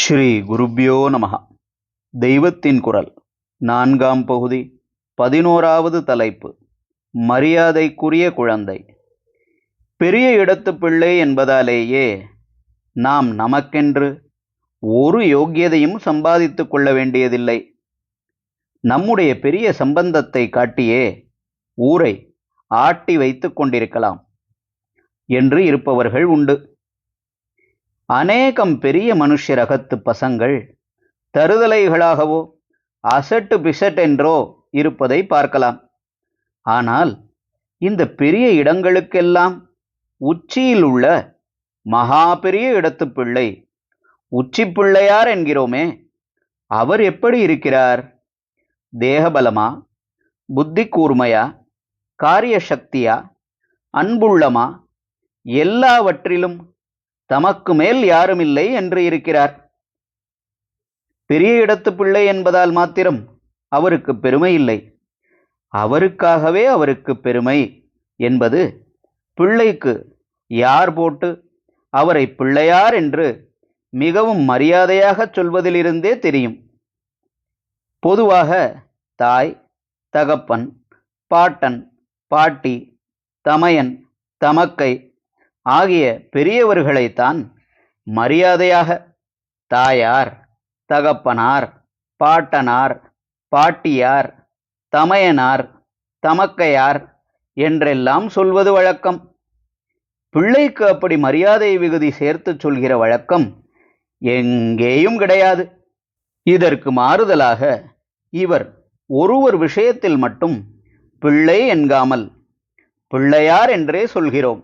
ஸ்ரீ குருப்யோ நமஹ. தெய்வத்தின் குரல் நான்காம் பகுதி 11வது தலைப்பு. மரியாதைக்குரிய குழந்தை. பெரிய இடத்து பிள்ளை என்பதாலேயே நாம் நமக்கென்று ஒரு யோக்கியதையும் சம்பாதித்துக் கொள்ள வேண்டியதில்லை. நம்முடைய பெரிய சம்பந்தத்தை காட்டியே ஊரை ஆட்டி வைத்துக் கொண்டிருக்கலாம் என்று இருப்பவர்கள் உண்டு. அநேகம் பெரிய மனுஷ்ய ரகத்து பசங்கள் தருதலைகளாகவோ அசட்டு பிசட்டென்றோ இருப்பதை பார்க்கலாம். ஆனால் இந்த பெரிய இடங்களுக்கெல்லாம் உச்சியில் உள்ள மகா பெரிய இடத்து பிள்ளை, உச்சி பிள்ளையார் என்கிறோமே, அவர் எப்படி இருக்கிறார்? தேகபலமா, புத்தி கூர்மையா, காரிய சக்தியா, அன்புள்ளமா, எல்லாவற்றிலும் தமக்கு மேல் யாருமில்லை என்று இருக்கிறார். பெரிய இடத்து பிள்ளை என்பதால் மாத்திரம் அவருக்கு பெருமை இல்லை. அவருக்காகவே அவருக்கு பெருமை என்பது பிள்ளைக்கு யார் போட்டு அவரை பிள்ளையார் என்று மிகவும் மரியாதையாக சொல்வதிலிருந்தே தெரியும். பொதுவாக தாய், தகப்பன், பாட்டன், பாட்டி, தமையன், தமக்கை ஆகிய பெரியவர்களைத்தான் மரியாதையாக தாயார், தகப்பனார், பாட்டனார், பாட்டியார், தமையனார், தமக்கையார் என்றெல்லாம் சொல்வது வழக்கம். பிள்ளைக்கு அப்படி மரியாதை விகுதி சேர்த்து சொல்கிற வழக்கம் எங்கேயும் கிடையாது. இதற்கு மாறுதலாக இவர் ஒருவர் விஷயத்தில் மட்டும் பிள்ளை என்காமல் பிள்ளையார் என்றே சொல்கிறோம்.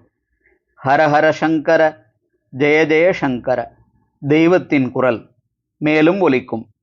ஹரஹர சங்கர, ஜெய ஜெய சங்கர. தெய்வத்தின் குரல் மேலும் ஒலிக்கும்.